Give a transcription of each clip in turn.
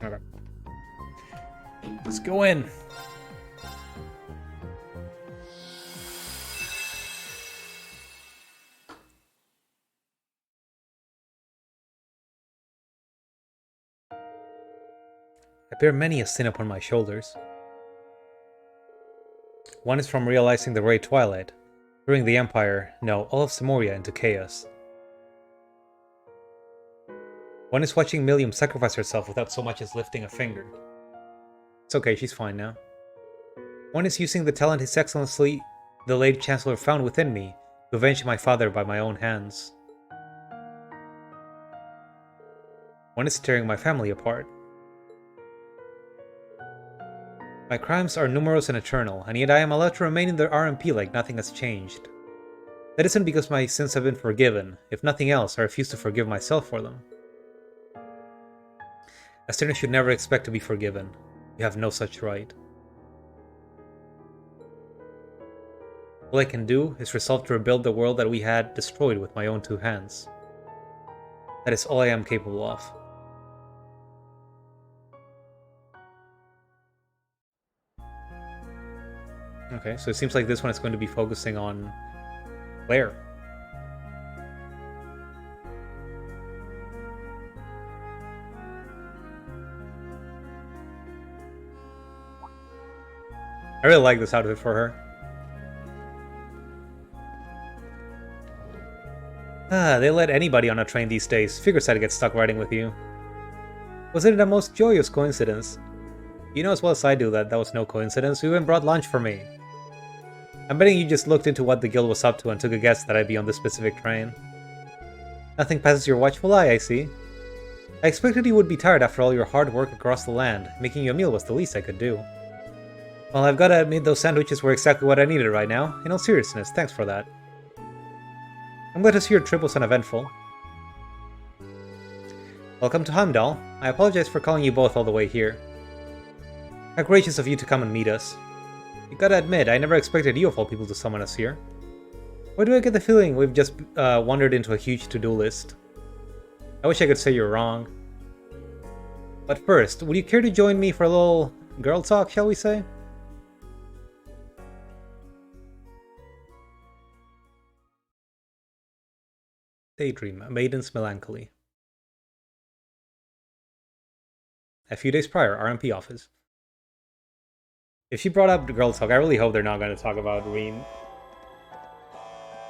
Okay. Let's go in. I bear many a sin upon my shoulders. One is from realizing the Great Twilight, throwing the Empire, no, all of Samoria into chaos. One is watching Millium sacrifice herself without so much as lifting a finger. It's okay, she's fine now. One is using the talent His Excellency, the late Chancellor, found within me to avenge my father by my own hands. One is tearing my family apart. My crimes are numerous and eternal, and yet I am allowed to remain in the RMP like nothing has changed. That isn't because my sins have been forgiven. If nothing else, I refuse to forgive myself for them. A sinner should never expect to be forgiven. You have no such right. All I can do is resolve to rebuild the world that we had destroyed with my own two hands. That is all I am capable of. Okay, so it seems like this one is going to be focusing on Claire. I really like this outfit for her. They let anybody on a train these days. Figures I'd get stuck riding with you. Wasn't it a most joyous coincidence? You know as well as I do that was no coincidence. You even brought lunch for me. I'm betting you just looked into what the guild was up to and took a guess that I'd be on this specific train. Nothing passes your watchful eye, I see. I expected you would be tired after all your hard work across the land. Making you a meal was the least I could do. Well, I've gotta admit those sandwiches were exactly what I needed right now. In all seriousness, thanks for that. I'm glad to see your trip was uneventful. Welcome to Heimdall. I apologize for calling you both all the way here. How gracious of you to come and meet us. You gotta admit, I never expected you of all people to summon us here. Why do I get the feeling we've just wandered into a huge to-do list? I wish I could say you're wrong. But first, would you care to join me for a little girl talk, shall we say? Daydream, Maiden's Melancholy. A few days prior, RMP office. If she brought up the girl talk, I really hope they're not going to talk about Reen.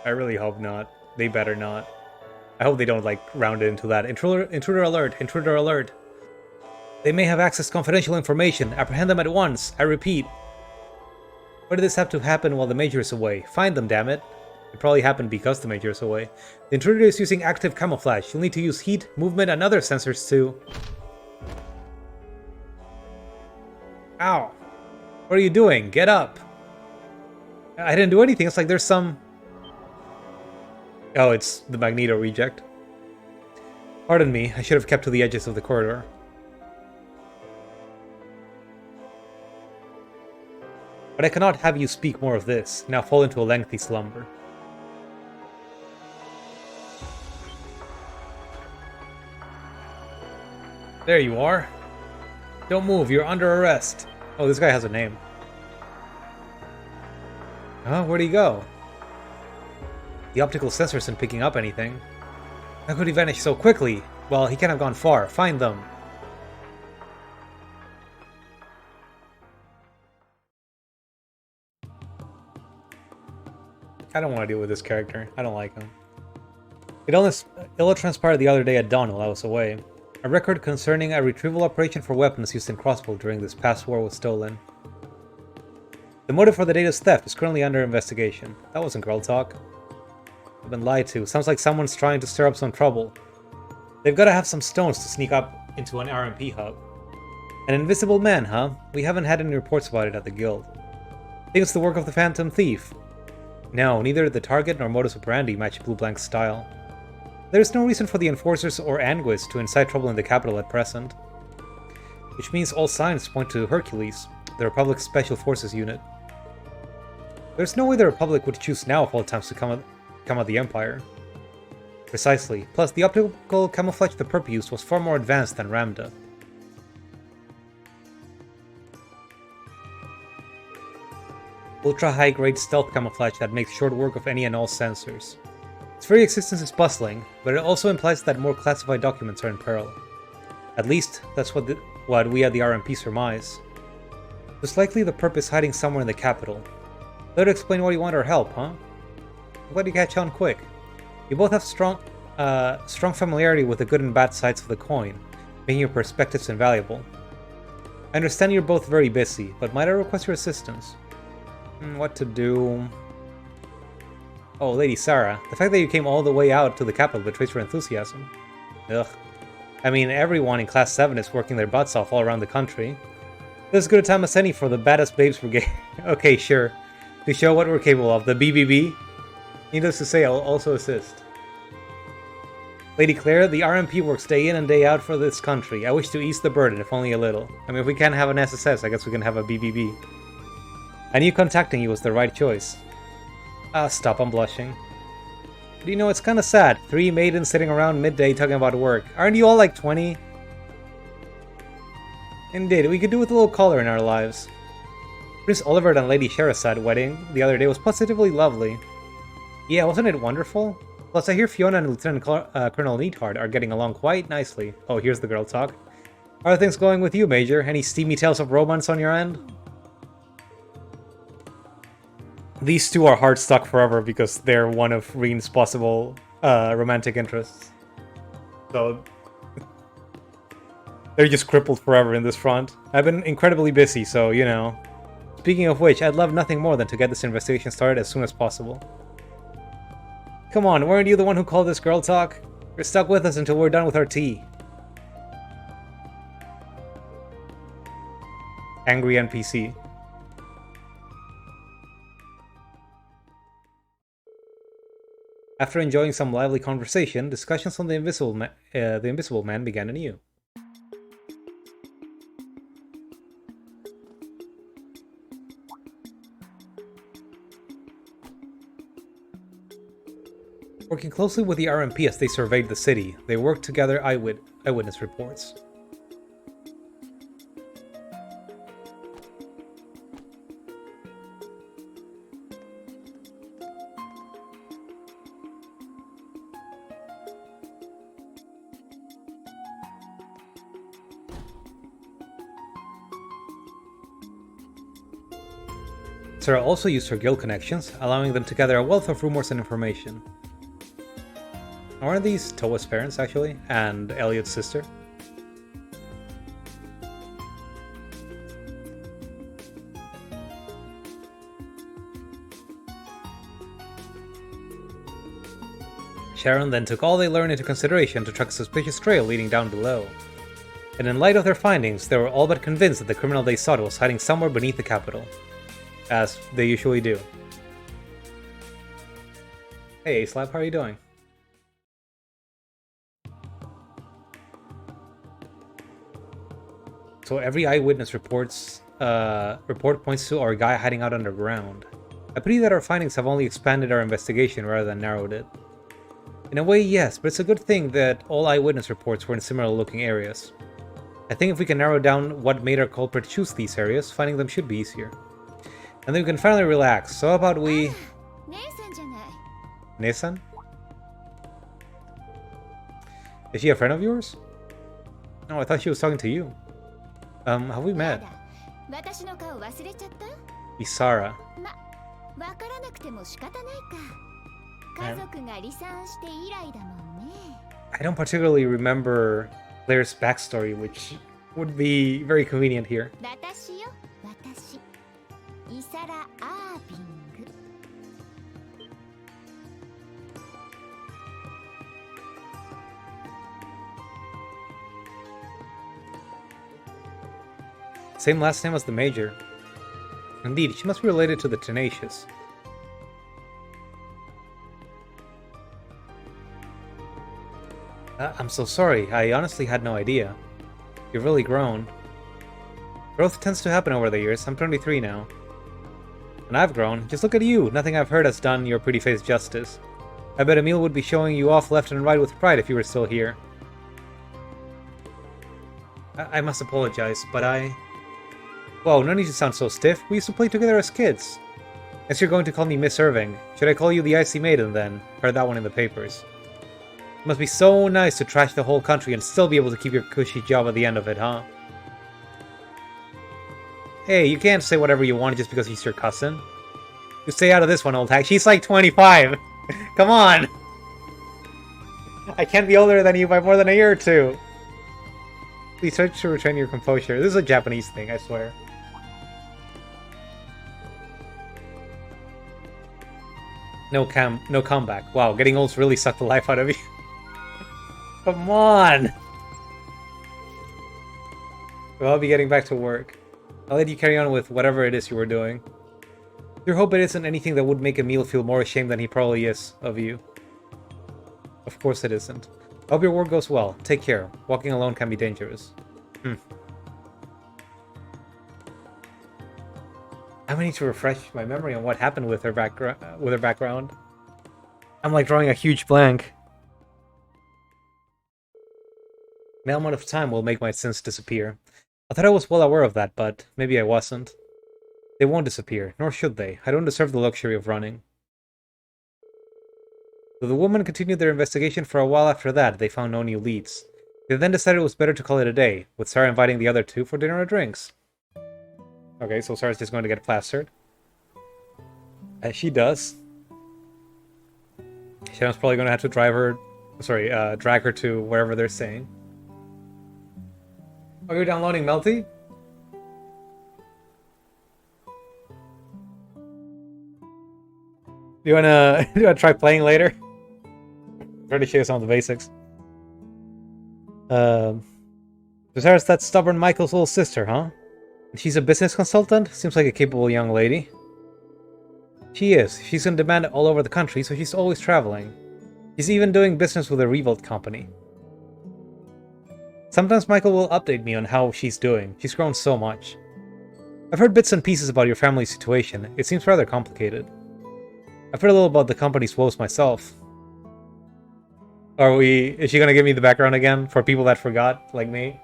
I really hope not. They better not. I hope they don't, like, round it into that. Intruder alert! Intruder alert! They may have access to confidential information. Apprehend them at once! I repeat. Why did this have to happen while the Major is away? Find them, damn it! It probably happened because the Major is away. The intruder is using active camouflage. You'll need to use heat, movement, and other sensors too. Ow! What are you doing? Get up! I didn't do anything. It's like there's some... Oh, it's the Magneto reject. Pardon me. I should have kept to the edges of the corridor. But I cannot have you speak more of this. Now fall into a lengthy slumber. There you are. Don't move. You're under arrest. Oh, this guy has a name. Huh? Where'd he go? The optical sensor isn't picking up anything. How could he vanish so quickly? Well, he can't have gone far. Find them. I don't want to deal with this character. I don't like him. It all transpired the other day at dawn while I was away. A record concerning a retrieval operation for weapons used in Crossbow during this past war was stolen. The motive for the data's theft is currently under investigation. That wasn't girl talk. I've been lied to. Sounds like someone's trying to stir up some trouble. They've got to have some stones to sneak up into an RMP hub. An invisible man, huh? We haven't had any reports about it at the guild. Think it's the work of the Phantom Thief? No, neither the target nor modus operandi match Blue Blank's style. There is no reason for the Enforcers or Anguis to incite trouble in the capital at present. Which means all signs point to Hercules, the Republic's Special Forces unit. There's no way the Republic would choose now of all times to come at the Empire. Precisely. Plus, the optical camouflage the Perp used was far more advanced than Ramda. Ultra-high-grade stealth camouflage that makes short work of any and all sensors. Its very existence is puzzling, but it also implies that more classified documents are in peril. At least, that's what we at the RMP surmise. There's likely the purpose hiding somewhere in the capital. Let it explain why you want our help, huh? I'm glad you catch on quick. You both have strong familiarity with the good and bad sides of the coin, making your perspectives invaluable. I understand you're both very busy, but might I request your assistance? What to do? Oh, Lady Sarah, the fact that you came all the way out to the capital betrays your enthusiasm. Ugh. I mean, everyone in Class 7 is working their butts off all around the country. This is as good a time as any for the Baddest Babes Brigade. Okay, sure. To show what we're capable of, the BBB. Needless to say, I'll also assist. Lady Claire, the RMP works day in and day out for this country. I wish to ease the burden, if only a little. I mean, if we can't have an SSS, I guess we can have a BBB. I knew contacting you was the right choice. Ah, stop, I'm blushing. But you know, it's kinda sad. 3 maidens sitting around midday talking about work. Aren't you all like 20? Indeed, we could do with a little color in our lives. Prince Oliver and Lady Sherazade wedding the other day was positively lovely. Yeah, wasn't it wonderful? Plus, I hear Fiona and Lieutenant Colonel Neathart are getting along quite nicely. Oh, here's the girl talk. How are things going with you, Major? Any steamy tales of romance on your end? These two are hard stuck forever because they're one of Reen's possible romantic interests. So they're just crippled forever in this front. I've been incredibly busy, so, you know. Speaking of which, I'd love nothing more than to get this investigation started as soon as possible. Come on, weren't you the one who called this girl talk? You're stuck with us until we're done with our tea. Angry NPC. After enjoying some lively conversation, discussions on the Invisible Man began anew. Working closely with the RMP as they surveyed the city, they worked together eyewitness reports. Sarah also used her guild connections, allowing them to gather a wealth of rumors and information. Aren't these Toa's parents, actually? And Elliot's sister? Sharon then took all they learned into consideration to track a suspicious trail leading down below. And in light of their findings, they were all but convinced that the criminal they sought was hiding somewhere beneath the capital. As they usually do. Hey, Slap, how are you doing? So every eyewitness report points to our guy hiding out underground. I pity that our findings have only expanded our investigation rather than narrowed it. In a way, yes, but it's a good thing that all eyewitness reports were in similar looking areas. I think if we can narrow down what made our culprit choose these areas, finding them should be easier. And then we can finally relax. So how about we... Nesan? Is she a friend of yours? No, I thought she was talking to you. Have we met? Isara. I don't particularly remember Claire's backstory, which would be very convenient here. Same last name as the Major. Indeed, she must be related to the Tenacious. I'm so sorry, I honestly had no idea. You've really grown. Growth tends to happen over the years. I'm 23 now. And I've grown. Just look at you. Nothing I've heard has done your pretty face justice. I bet Emil would be showing you off left and right with pride if you were still here. I must apologize, but Whoa, no need to sound so stiff. We used to play together as kids. Guess you're going to call me Miss Irving. Should I call you the Icy Maiden, then? Heard that one in the papers. It must be so nice to trash the whole country and still be able to keep your cushy job at the end of it, huh? Hey, you can't say whatever you want just because he's your cousin. You stay out of this one, old hag. She's like 25. Come on! I can't be older than you by more than a year or two. Please try to retain your composure. This is a Japanese thing, I swear. No comeback. Wow, getting old's really sucked the life out of you. Come on! Well, I'll be getting back to work. I'll let you carry on with whatever it is you were doing. Your hope it isn't anything that would make Emil feel more ashamed than he probably is of you. Of course it isn't. I hope your work goes well. Take care. Walking alone can be dangerous. I might need to refresh my memory on what happened with her background. I'm like drawing a huge blank. The amount of time will make my sins disappear. I thought I was well aware of that, but maybe I wasn't. They won't disappear, nor should they. I don't deserve the luxury of running. So the women continued their investigation for a while after that. They found no new leads. They then decided it was better to call it a day, with Sarah inviting the other two for dinner or drinks. Okay, so Sarah's just going to get plastered. As she does. Shannon's probably going to have to drag her to wherever they're staying. Oh, you're downloading Melty? Do you wanna try playing later? Try to show you some of the basics. Sarah's that stubborn Michael's little sister, huh? She's a business consultant? Seems like a capable young lady. She is. She's in demand all over the country, so she's always traveling. She's even doing business with a Revolt company. Sometimes Michael will update me on how she's doing. She's grown so much. I've heard bits and pieces about your family's situation. It seems rather complicated. I've heard a little about the company's woes myself. Is she gonna give me the background again for people that forgot, like me?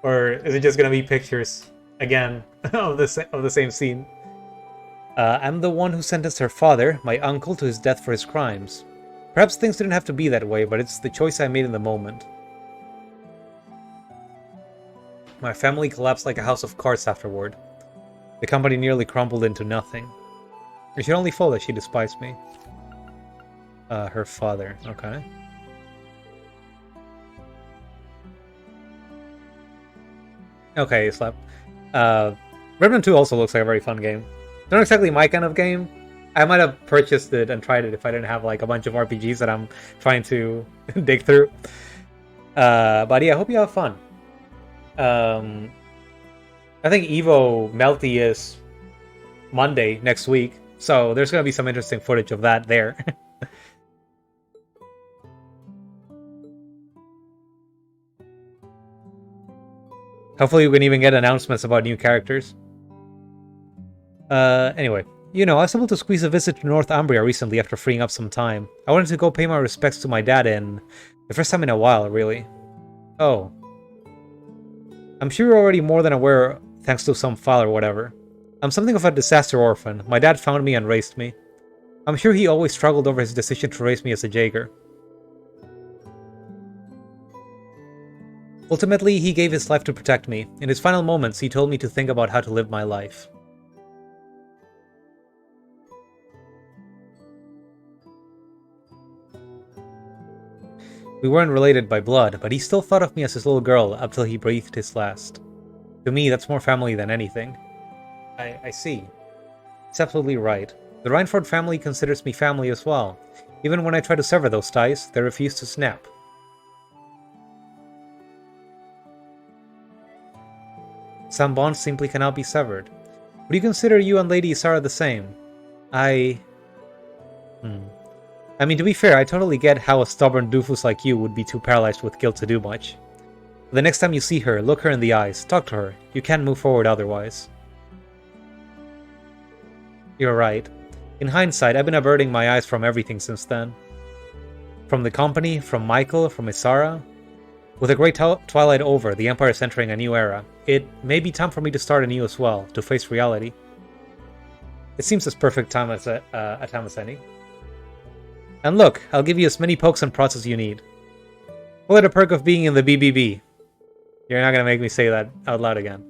Or is it just gonna be pictures again of the same scene? I'm the one who sentenced her father, my uncle, to his death for his crimes. Perhaps things didn't have to be that way, but it's the choice I made in the moment. My family collapsed like a house of cards afterward. The company nearly crumbled into nothing. It should only fall that she despised me. Her father, okay. Okay, Slap. Remnant 2 also looks like a very fun game. Not exactly my kind of game. I might have purchased it and tried it if I didn't have like a bunch of RPGs that I'm trying to dig through. But yeah, I hope you have fun. I think Evo Melty is Monday next week, so there's going to be some interesting footage of that there. Hopefully we can even get announcements about new characters. Anyway, I was able to squeeze a visit to Northumbria recently after freeing up some time. I wanted to go pay my respects to my dad the first time in a while, really. Oh. I'm sure you're already more than aware thanks to some file or whatever. I'm something of a disaster orphan. My dad found me and raised me. I'm sure he always struggled over his decision to raise me as a Jaeger. Ultimately, he gave his life to protect me. In his final moments, he told me to think about how to live my life. We weren't related by blood, but he still thought of me as his little girl up till he breathed his last. To me, that's more family than anything. I see. It's absolutely right. The Reinford family considers me family as well. Even when I try to sever those ties, they refuse to snap. Some bonds simply cannot be severed. Would you consider you and Lady Isara the same? I mean, to be fair, I totally get how a stubborn doofus like you would be too paralyzed with guilt to do much. The next time you see her, look her in the eyes, talk to her. You can't move forward otherwise. You're right. In hindsight, I've been averting my eyes from everything since then. From the company, from Michael, from Isara. With the Great Twilight over, the Empire is entering a new era. It may be time for me to start anew as well, to face reality. It seems as perfect time as a time as any. And look, I'll give you as many pokes and prods as you need. Call it a perk of being in the BBB. You're not gonna make me say that out loud again.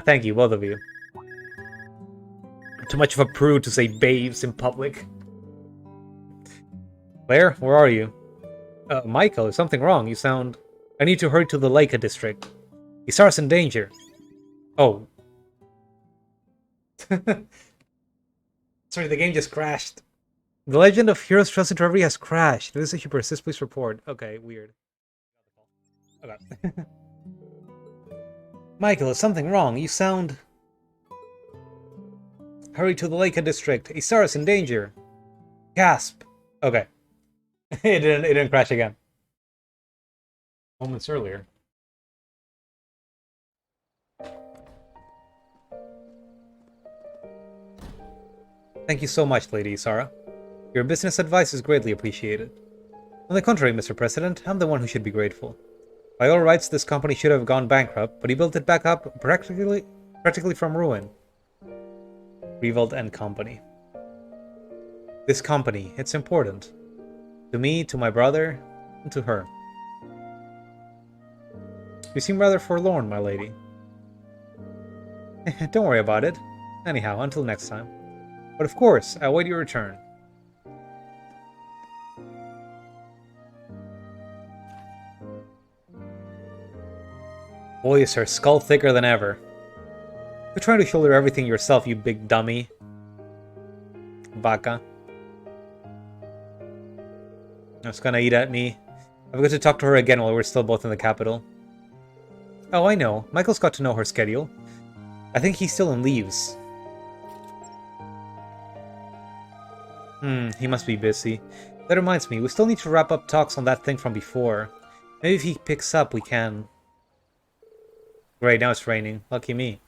Thank you, both of you. Too much of a prude to say babes in public. Claire, where are you? Michael, is something wrong? You sound... I need to hurry to the Leica district. Isara's in danger. Oh. Sorry, the game just crashed. The legend of Heroes Trusted Reverie has crashed. This issue persists, please report. Okay, weird. Okay. Michael, is something wrong? You sound... Hurry to the Leica district. Isara's in danger. Gasp. Okay. It didn't crash again. Moments earlier. Thank you so much, Lady Isara. Your business advice is greatly appreciated. On the contrary, Mr. President, I'm the one who should be grateful. By all rights, this company should have gone bankrupt, but he built it back up practically from ruin. Revolt and Company. This company, it's important. To me, to my brother, and to her. You seem rather forlorn, my lady. Don't worry about it. Anyhow, until next time. But of course, I'll wait your return. Boy, is her skull thicker than ever. You're trying to shoulder everything yourself, you big dummy. Baka. It's gonna eat at me. I've got to talk to her again while we're still both in the capital. Oh, I know. Michael's got to know her schedule. I think he's still in leaves. He must be busy. That reminds me, we still need to wrap up talks on that thing from before. Maybe if he picks up, we can... Great, now it's raining. Lucky me.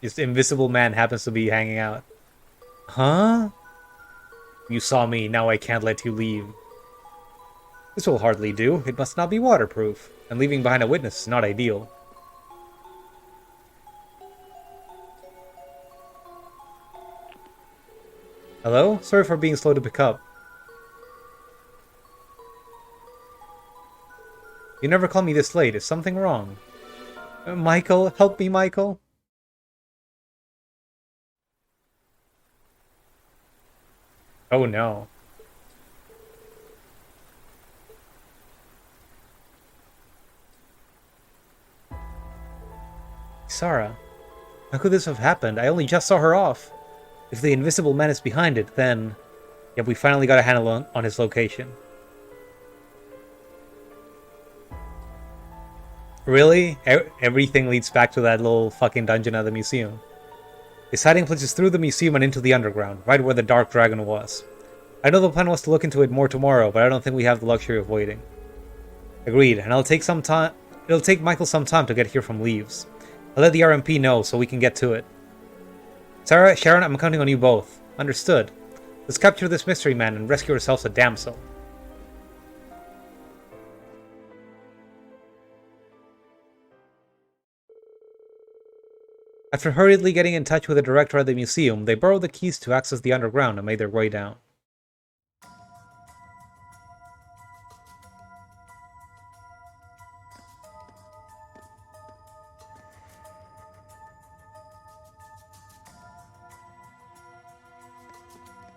This invisible man happens to be hanging out. Huh? You saw me, now I can't let you leave. This will hardly do. It must not be waterproof. And leaving behind a witness is not ideal. Hello? Sorry for being slow to pick up. You never call me this late. Is something wrong? Michael? Help me, Michael? Oh no. Sarah, how could this have happened? I only just saw her off. If the invisible man is behind it, then... Yep, we finally got a handle on his location. Really? Everything leads back to that little fucking dungeon at the museum. His hiding place is through the museum and into the underground, right where the Dark Dragon was. I know the plan was to look into it more tomorrow, but I don't think we have the luxury of waiting. Agreed, and it'll take Michael some time to get here from Leaves. I'll let the RMP know so we can get to it. Sarah, Sharon, I'm counting on you both. Understood. Let's capture this mystery man and rescue ourselves a damsel. After hurriedly getting in touch with the director at the museum, they borrowed the keys to access the underground and made their way down.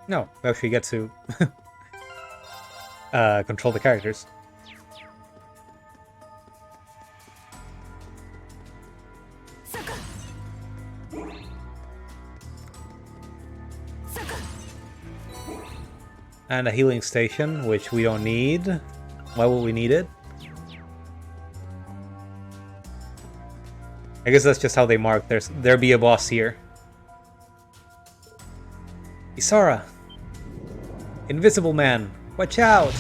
No, we actually get to control the characters. And a healing station, which we don't need. Why will we need it? I guess that's just how they mark. There be a boss here. Isara! Invisible man! Watch out!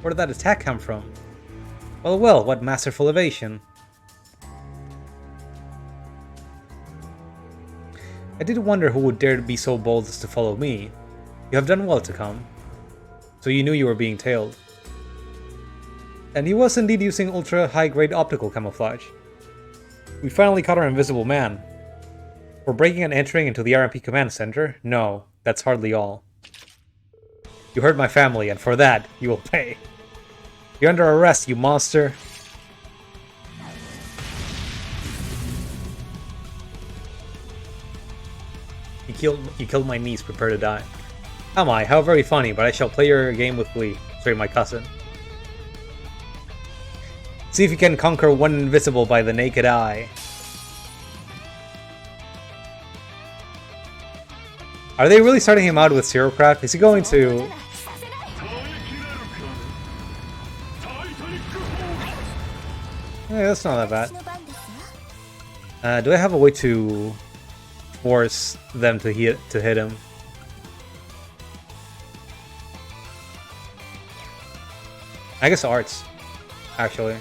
Where did that attack come from? Well, well, what masterful evasion. I did wonder who would dare to be so bold as to follow me. You have done well to come. So you knew you were being tailed. And he was indeed using ultra high-grade optical camouflage. We finally caught our invisible man. For breaking and entering into the RMP command center? No, that's hardly all. You hurt my family, and for that, you will pay. You're under arrest, you monster. You killed my niece, prepare to die. Am I? How very funny, but I shall play your game with glee. Sorry, my cousin. See if you can conquer one invisible by the naked eye. Are they really starting him out with Zero Craft? Is he going to... Yeah, that's not that bad. Do I have a way to force them to hit him? I guess arts, actually.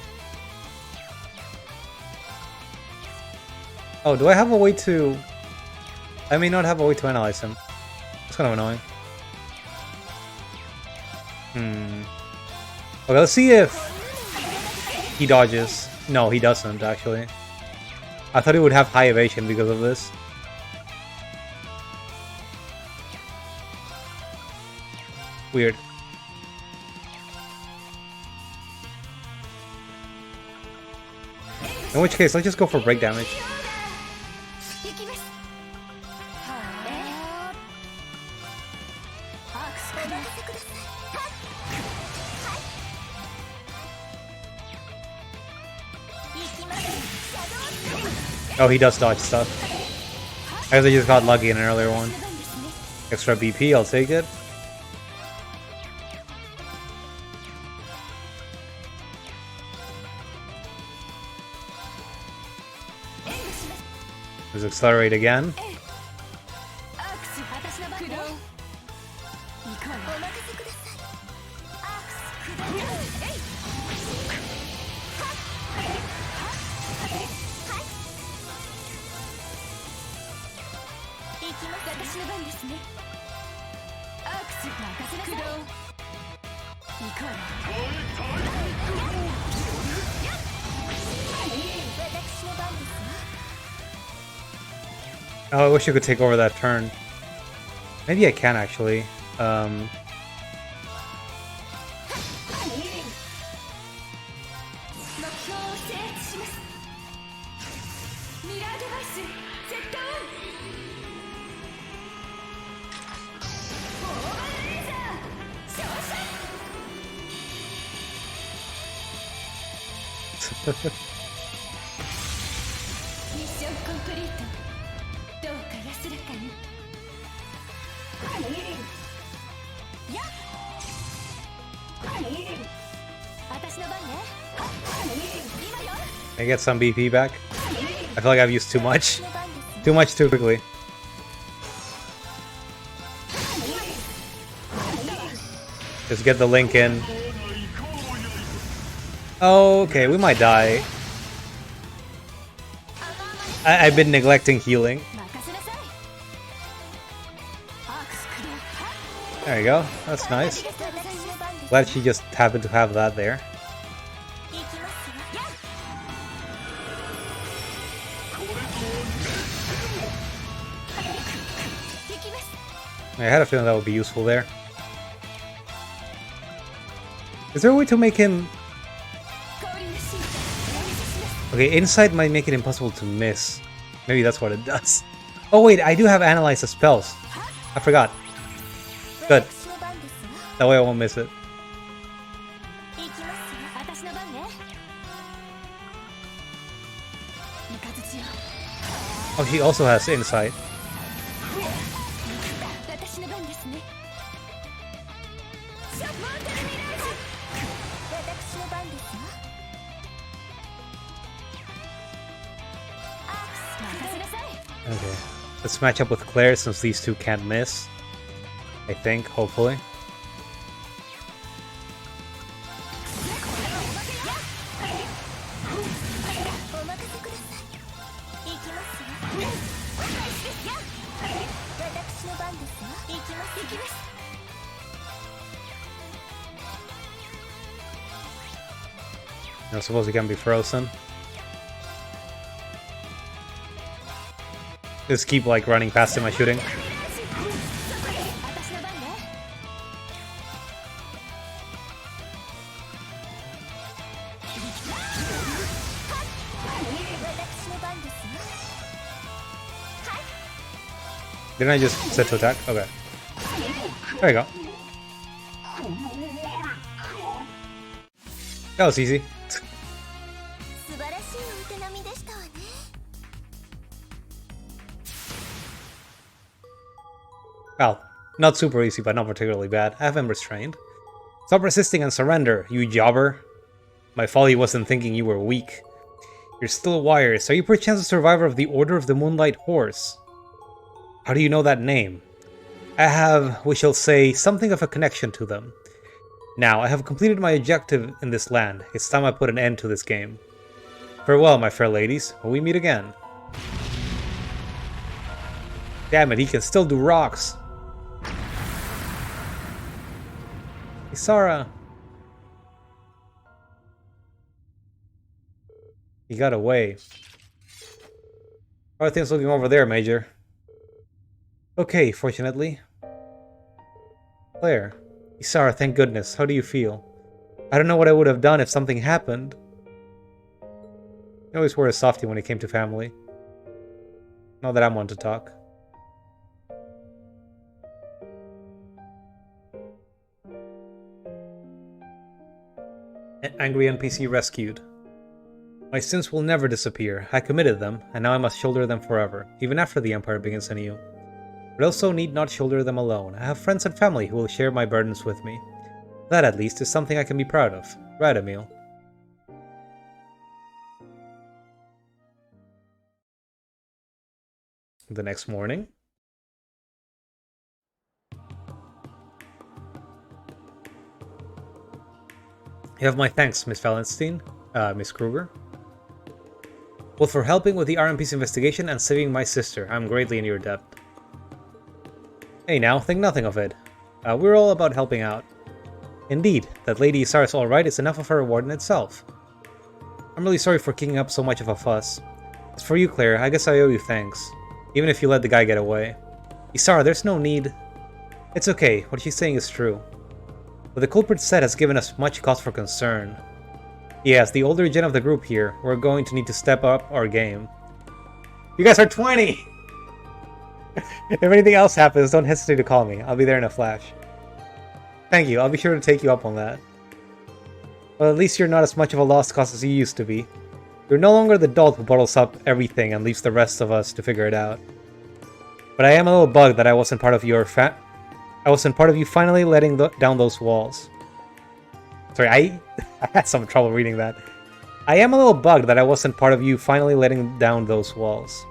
Oh, do I have a way to... I may not have a way to analyze him. It's kind of annoying. Okay, let's see if he dodges. No, he doesn't, actually. I thought he would have high evasion because of this. Weird. In which case, let's just go for break damage. Oh, he does dodge stuff. I guess I just got lucky in an earlier one. Extra BP, I'll take it. Let's accelerate again. Oh, I wish you could take over that turn. Maybe I can actually. I get some BP back. I feel like I've used too much. Too much too quickly. Just get the link in. Oh, okay, we might die. I've been neglecting healing. There you go. That's nice. Glad she just happened to have that there. I had a feeling that would be useful there. Is there a way to make him... Okay, Insight might make it impossible to miss. Maybe that's what it does. Oh wait, I do have Analyze the spells. I forgot. Good. That way I won't miss it. Oh, she also has Insight. Okay, let's match up with Claire since these two can't miss. I think, hopefully. I suppose he can be frozen. Just keep like running past him and shooting. Didn't I just set to attack? Okay. There you go. That was easy. Well, not super easy, but not particularly bad. I have him restrained. Stop resisting and surrender, you jobber. My folly wasn't thinking you were weak. You're still wires. Are you perchance a survivor of the Order of the Moonlight Horse? How do you know that name? I have, we shall say, something of a connection to them. Now, I have completed my objective in this land. It's time I put an end to this game. Farewell, my fair ladies. Will we meet again? Damn it, he can still do rocks. Isara. He got away. How are things looking over there, Major? Okay, fortunately. Claire. Isara, thank goodness. How do you feel? I don't know what I would have done if something happened. He always wore a softie when it came to family. Not that I'm one to talk. An angry NPC rescued. My sins will never disappear. I committed them, and now I must shoulder them forever, even after the Empire begins anew. But also need not shoulder them alone. I have friends and family who will share my burdens with me. That, at least, is something I can be proud of. Right, Emil? The next morning. You have my thanks, Miss Valenstein, Miss Kruger. Both for helping with the RMP's investigation and saving my sister. I'm greatly in your debt. Hey now, think nothing of it. We're all about helping out. Indeed, that Lady Isara's alright is enough of a reward in itself. I'm really sorry for kicking up so much of a fuss. As for you, Claire, I guess I owe you thanks. Even if you let the guy get away. Isara, there's no need. It's okay, what she's saying is true. What the culprit said has given us much cause for concern. Yes, the older gen of the group here, we're going to need to step up our game. You guys are 20! If anything else happens, don't hesitate to call me. I'll be there in a flash. Thank you, I'll be sure to take you up on that. Well, at least you're not as much of a lost cause as you used to be. You're no longer the dolt who bottles up everything and leaves the rest of us to figure it out. But I am a little bugged that I wasn't part of your I wasn't part of you finally letting down those walls. Sorry, I had some trouble reading that. I am a little bugged that I wasn't part of you finally letting down those walls.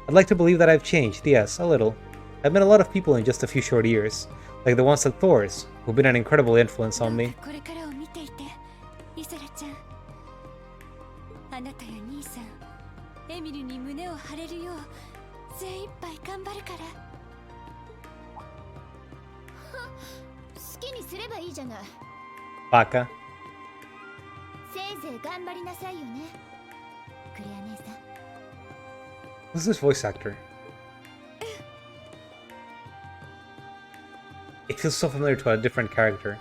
I'd like to believe that I've changed, yes, a little. I've met a lot of people in just a few short years, like the ones at Thor's, who've been an incredible influence on me. Baka. Who's this voice actor? It feels so familiar to a different character.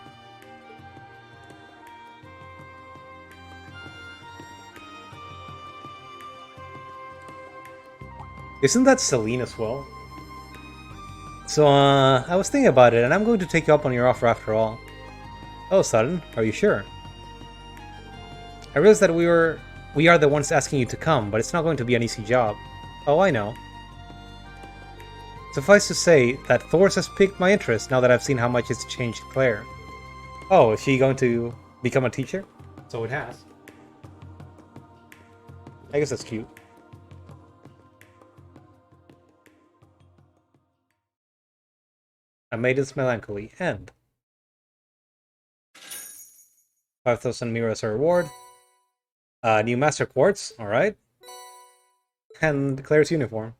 Isn't that Celine as well? So, I was thinking about it, and I'm going to take you up on your offer after all. Oh, Sudden, are you sure? I realize that we are the ones asking you to come, but it's not going to be an easy job. Oh, I know. Suffice to say that Thor's has piqued my interest now that I've seen how much it's changed Claire. Oh, is she going to become a teacher? So it has. I guess that's cute. A Maiden's Melancholy. End. 5,000 mirror as a reward. New Master Quartz. Alright. And Claire's uniform.